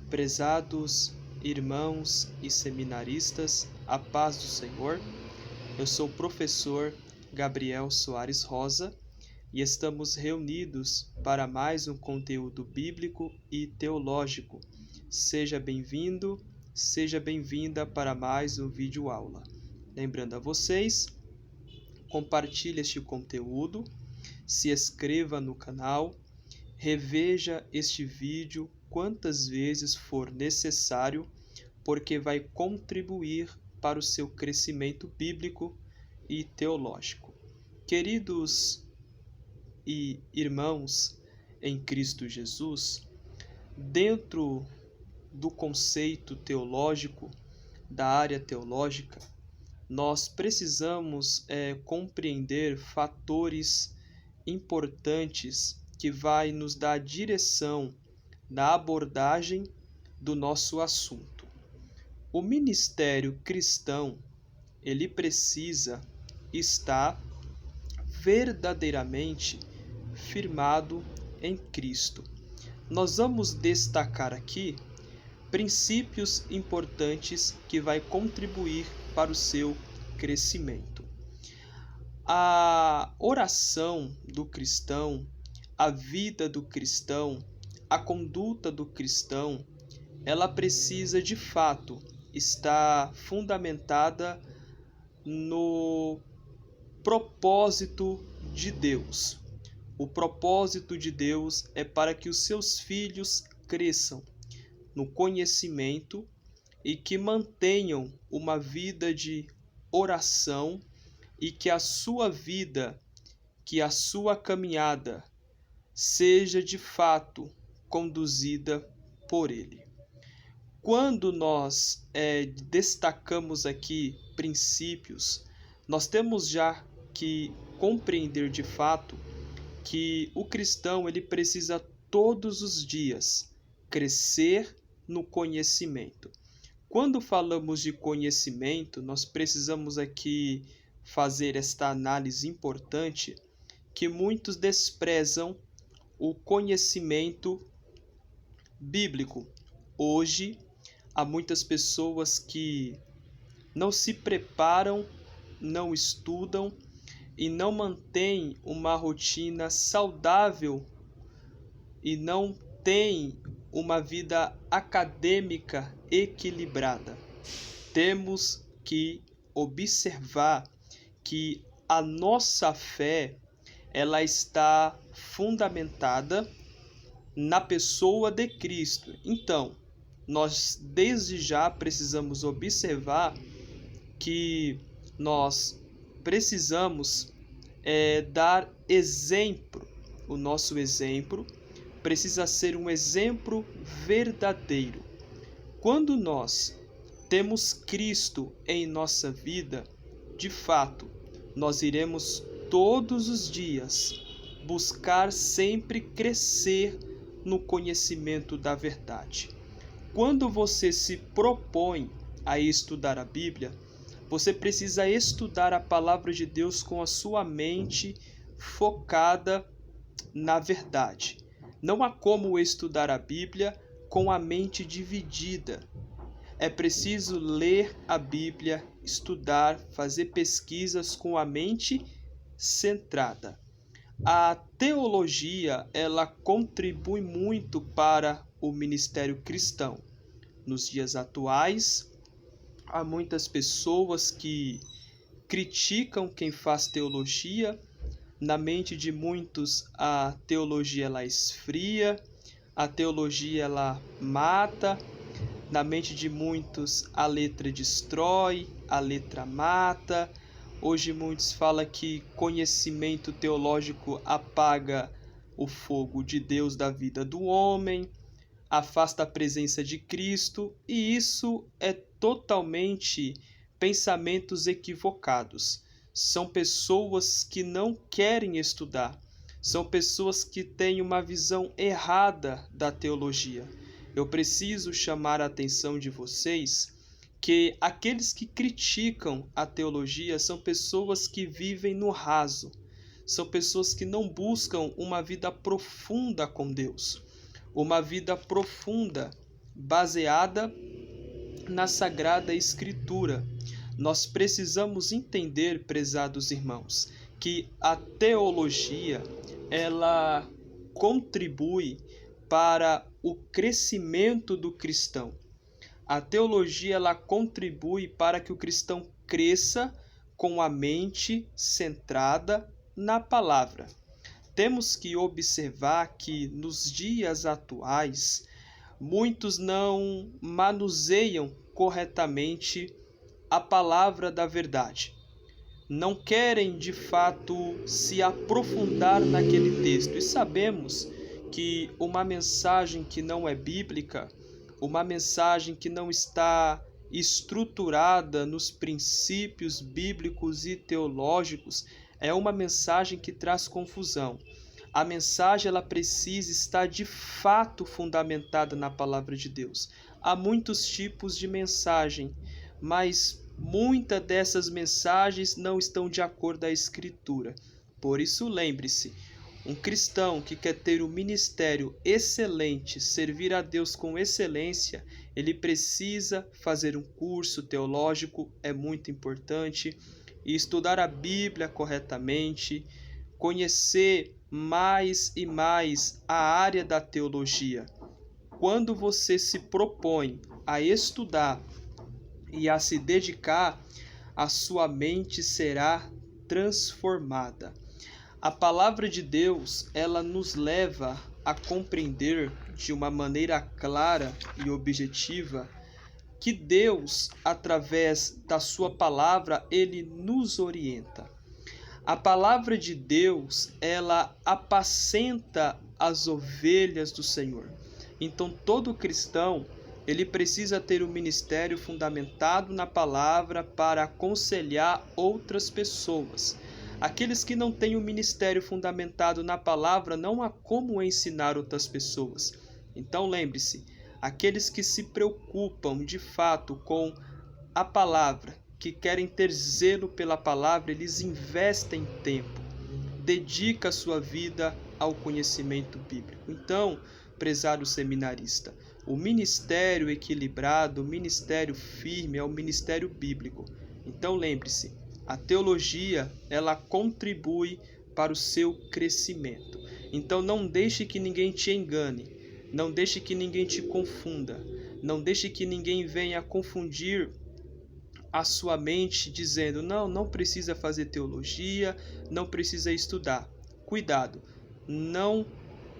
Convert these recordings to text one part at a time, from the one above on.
Prezados irmãos e seminaristas, a paz do Senhor. Eu sou o professor Gabriel Soares Rosa e estamos reunidos para mais um conteúdo bíblico e teológico. Seja bem-vindo, seja bem-vinda para mais um vídeo aula. Lembrando a vocês, compartilhe este conteúdo, se inscreva no canal, reveja este vídeo quantas vezes for necessário, porque vai contribuir para o seu crescimento bíblico e teológico. Queridos e irmãos em Cristo Jesus, dentro do conceito teológico, da área teológica, nós precisamos compreender fatores importantes que vai nos dar direção na abordagem do nosso assunto. O ministério cristão, ele precisa estar verdadeiramente firmado em Cristo. Nós vamos destacar aqui princípios importantes que vai contribuir para o seu crescimento. A oração do cristão, a vida do cristão, a conduta do cristão, ela precisa de fato estar fundamentada no propósito de Deus. O propósito de Deus é para que os seus filhos cresçam no conhecimento e que mantenham uma vida de oração e que a sua vida, que a sua caminhada seja de fato conduzida por Ele. Quando nós destacamos aqui princípios, nós temos já que compreender de fato que o cristão ele precisa todos os dias crescer no conhecimento. Quando falamos de conhecimento, nós precisamos aqui fazer esta análise importante que muitos desprezam o conhecimento bíblico. Hoje, há muitas pessoas que não se preparam, não estudam e não mantêm uma rotina saudável e não têm uma vida acadêmica equilibrada. Temos que observar que a nossa fé ela está fundamentada na pessoa de Cristo. Então, nós desde já precisamos observar que nós precisamos dar exemplo. O nosso exemplo precisa ser um exemplo verdadeiro. Quando nós temos Cristo em nossa vida, de fato, nós iremos todos os dias buscar sempre crescer no conhecimento da verdade. Quando você se propõe a estudar a Bíblia, você precisa estudar a palavra de Deus com a sua mente focada na verdade. Não há como estudar a Bíblia com a mente dividida. É preciso ler a Bíblia, estudar, fazer pesquisas com a mente centrada. A teologia, ela contribui muito para o ministério cristão. Nos dias atuais, há muitas pessoas que criticam quem faz teologia. Na mente de muitos, a teologia ela esfria, a teologia ela mata. Na mente de muitos, a letra destrói, a letra mata. Hoje muitos falam que conhecimento teológico apaga o fogo de Deus da vida do homem, afasta a presença de Cristo, e isso é totalmente pensamentos equivocados. São pessoas que não querem estudar, são pessoas que têm uma visão errada da teologia. Eu preciso chamar a atenção de vocês que aqueles que criticam a teologia são pessoas que vivem no raso, são pessoas que não buscam uma vida profunda com Deus, uma vida profunda baseada na Sagrada Escritura. Nós precisamos entender, prezados irmãos, que a teologia, ela contribui para o crescimento do cristão. A teologia, ela contribui para que o cristão cresça com a mente centrada na palavra. Temos que observar que nos dias atuais, muitos não manuseiam corretamente a palavra da verdade. Não querem, de fato, se aprofundar naquele texto. E sabemos que uma mensagem que não é bíblica, uma mensagem que não está estruturada nos princípios bíblicos e teológicos, é uma mensagem que traz confusão. A mensagem, ela precisa estar de fato fundamentada na palavra de Deus. Há muitos tipos de mensagem, mas muitas dessas mensagens não estão de acordo com a Escritura. Por isso, lembre-se, um cristão que quer ter um ministério excelente, servir a Deus com excelência, ele precisa fazer um curso teológico, é muito importante, e estudar a Bíblia corretamente, conhecer mais e mais a área da teologia. Quando você se propõe a estudar e a se dedicar, a sua mente será transformada. A palavra de Deus, ela nos leva a compreender de uma maneira clara e objetiva que Deus, através da sua palavra, ele nos orienta. A palavra de Deus, ela apacenta as ovelhas do Senhor. Então, todo cristão, ele precisa ter um ministério fundamentado na palavra para aconselhar outras pessoas. Aqueles que não têm um ministério fundamentado na palavra, não há como ensinar outras pessoas. Então, lembre-se, aqueles que se preocupam de fato com a palavra, que querem ter zelo pela palavra, eles investem tempo, dedicam a sua vida ao conhecimento bíblico. Então, prezado seminarista, o ministério equilibrado, o ministério firme é o ministério bíblico. Então, lembre-se, a teologia, ela contribui para o seu crescimento. Então, não deixe que ninguém te engane, não deixe que ninguém te confunda, não deixe que ninguém venha confundir a sua mente dizendo, não precisa fazer teologia, não precisa estudar. Cuidado, não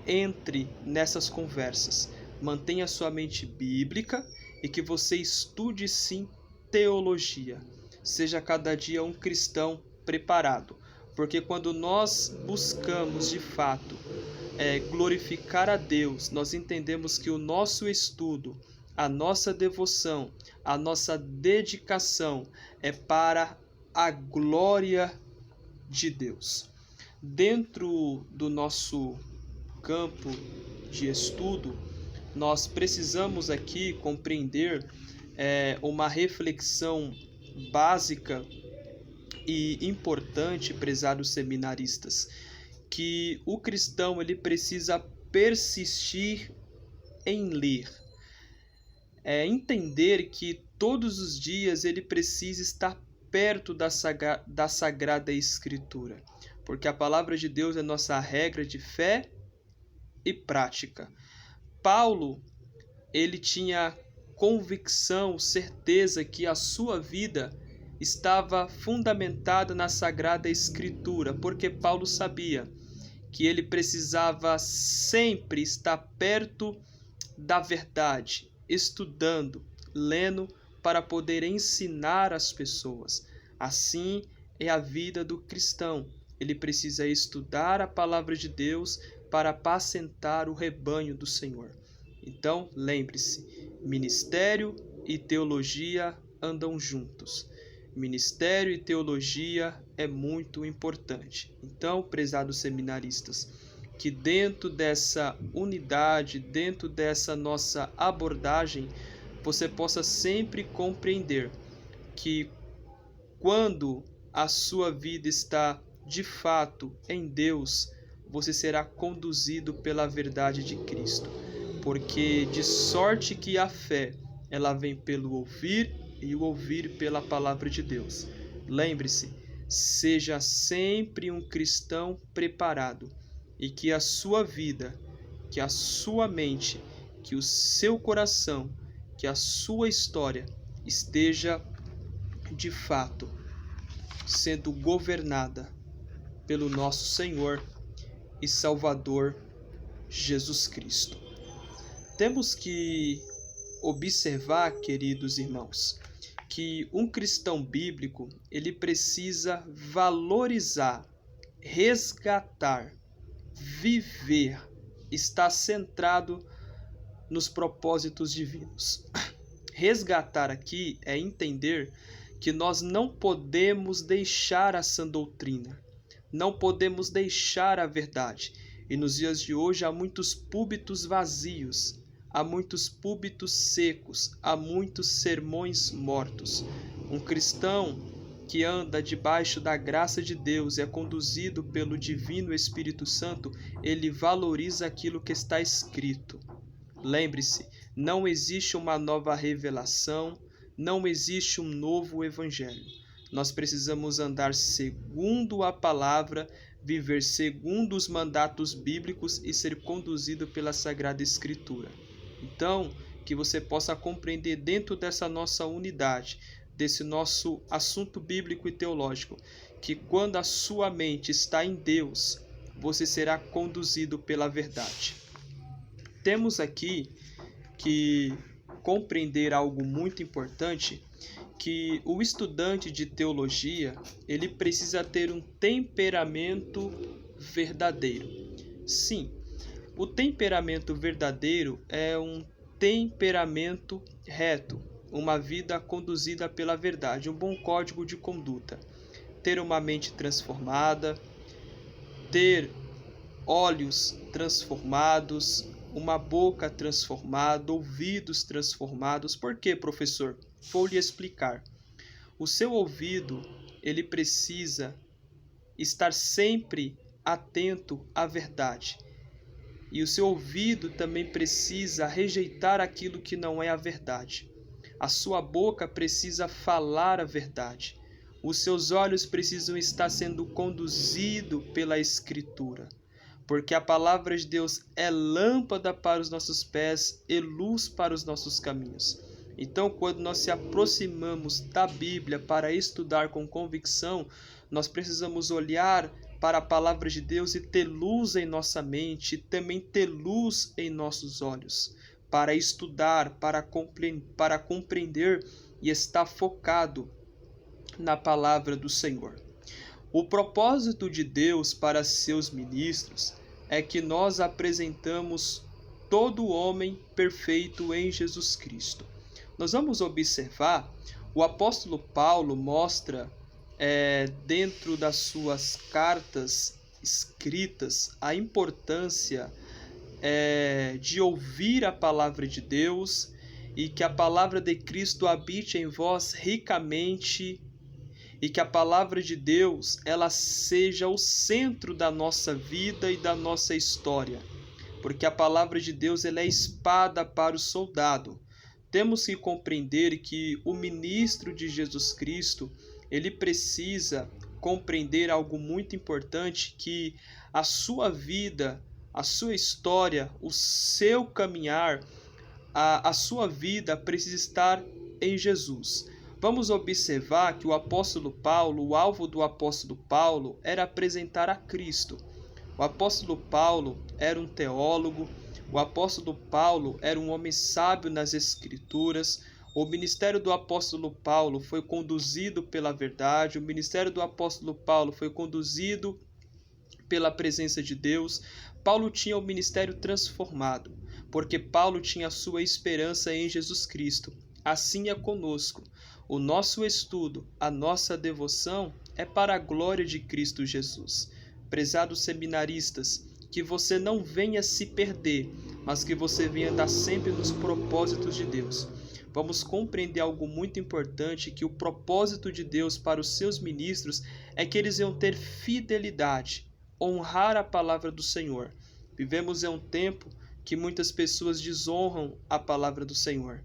entre nessas conversas. Mantenha sua mente bíblica e que você estude sim teologia. Seja cada dia um cristão preparado, porque quando nós buscamos de fato glorificar a Deus, nós entendemos que o nosso estudo, a nossa devoção, a nossa dedicação é para a glória de Deus. Dentro do nosso campo de estudo, nós precisamos aqui compreender uma reflexão básica e importante, prezados seminaristas, que o cristão ele precisa persistir em ler. Entender que todos os dias ele precisa estar perto da Sagrada Escritura, porque a palavra de Deus é nossa regra de fé e prática. Paulo, ele tinha convicção, certeza que a sua vida estava fundamentada na Sagrada Escritura, porque Paulo sabia que ele precisava sempre estar perto da verdade, estudando, lendo, para poder ensinar as pessoas. Assim é a vida do cristão. Ele precisa estudar a palavra de Deus para apacentar o rebanho do Senhor. Então, lembre-se, ministério e teologia andam juntos. Ministério e teologia é muito importante. Então, prezados seminaristas, que dentro dessa unidade, dentro dessa nossa abordagem, você possa sempre compreender que quando a sua vida está de fato em Deus, você será conduzido pela verdade de Cristo. porque de sorte que a fé, ela vem pelo ouvir e o ouvir pela palavra de Deus. Lembre-se, seja sempre um cristão preparado e que a sua vida, que a sua mente, que o seu coração, que a sua história esteja de fato sendo governada pelo nosso Senhor e Salvador Jesus Cristo. Temos que observar, queridos irmãos, que um cristão bíblico, ele precisa valorizar, resgatar, viver, estar centrado nos propósitos divinos. Resgatar aqui é entender que nós não podemos deixar a sã doutrina, não podemos deixar a verdade. E nos dias de hoje há muitos púlpitos vazios, há muitos púlpitos secos, há muitos sermões mortos. Um cristão que anda debaixo da graça de Deus e é conduzido pelo Divino Espírito Santo, ele valoriza aquilo que está escrito. Lembre-se, não existe uma nova revelação, não existe um novo evangelho. Nós precisamos andar segundo a palavra, viver segundo os mandatos bíblicos e ser conduzido pela Sagrada Escritura. Então, que você possa compreender dentro dessa nossa unidade, desse nosso assunto bíblico e teológico, que quando a sua mente está em Deus, você será conduzido pela verdade. Temos aqui que compreender algo muito importante, que o estudante de teologia, ele precisa ter um temperamento verdadeiro. Sim, o temperamento verdadeiro é um temperamento reto, uma vida conduzida pela verdade, um bom código de conduta. Ter uma mente transformada, ter olhos transformados, uma boca transformada, ouvidos transformados. Por quê, professor? Vou lhe explicar. O seu ouvido, ele precisa estar sempre atento à verdade. E o seu ouvido também precisa rejeitar aquilo que não é a verdade. A sua boca precisa falar a verdade. Os seus olhos precisam estar sendo conduzidos pela Escritura. Porque a palavra de Deus é lâmpada para os nossos pés e luz para os nossos caminhos. Então, quando nós se aproximamos da Bíblia para estudar com convicção, nós precisamos olhar para a palavra de Deus e ter luz em nossa mente, e também ter luz em nossos olhos, para estudar, para compreender e estar focado na palavra do Senhor. O propósito de Deus para seus ministros é que nós apresentamos todo homem perfeito em Jesus Cristo. Nós vamos observar, o apóstolo Paulo mostra dentro das suas cartas escritas a importância de ouvir a palavra de Deus e que a palavra de Cristo habite em vós ricamente e que a palavra de Deus ela seja o centro da nossa vida e da nossa história, porque a palavra de Deus ela é espada para o soldado. Temos que compreender que o ministro de Jesus Cristo ele precisa compreender algo muito importante, que a sua vida, a sua história, o seu caminhar, a sua vida precisa estar em Jesus. Vamos observar que o apóstolo Paulo, o alvo do apóstolo Paulo era apresentar a Cristo. O apóstolo Paulo era um teólogo, o apóstolo Paulo era um homem sábio nas Escrituras. O ministério do apóstolo Paulo foi conduzido pela verdade, o ministério do apóstolo Paulo foi conduzido pela presença de Deus. Paulo tinha o ministério transformado, porque Paulo tinha a sua esperança em Jesus Cristo. Assim é conosco. O nosso estudo, a nossa devoção é para a glória de Cristo Jesus. Prezados seminaristas, que você não venha se perder, mas que você venha andar sempre nos propósitos de Deus. Vamos compreender algo muito importante, que o propósito de Deus para os seus ministros é que eles venham ter fidelidade, honrar a palavra do Senhor. Vivemos em um tempo que muitas pessoas desonram a palavra do Senhor.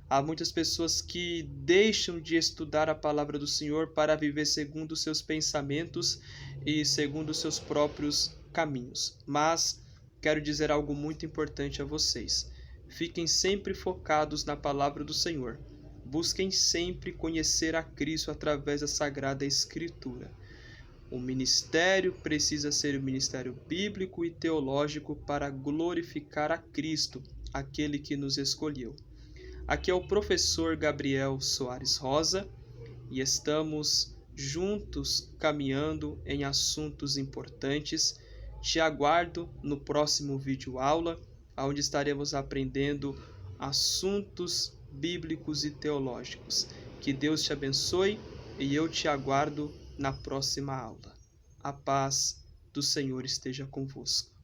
Há muitas pessoas que deixam de estudar a palavra do Senhor para viver segundo os seus pensamentos e segundo os seus próprios caminhos. Mas quero dizer algo muito importante a vocês. Fiquem sempre focados na palavra do Senhor. Busquem sempre conhecer a Cristo através da Sagrada Escritura. O ministério precisa ser um ministério bíblico e teológico para glorificar a Cristo, aquele que nos escolheu. Aqui é o professor Gabriel Soares Rosa e estamos juntos caminhando em assuntos importantes. Te aguardo no próximo vídeo aula, onde estaremos aprendendo assuntos bíblicos e teológicos. Que Deus te abençoe e eu te aguardo na próxima aula. A paz do Senhor esteja convosco.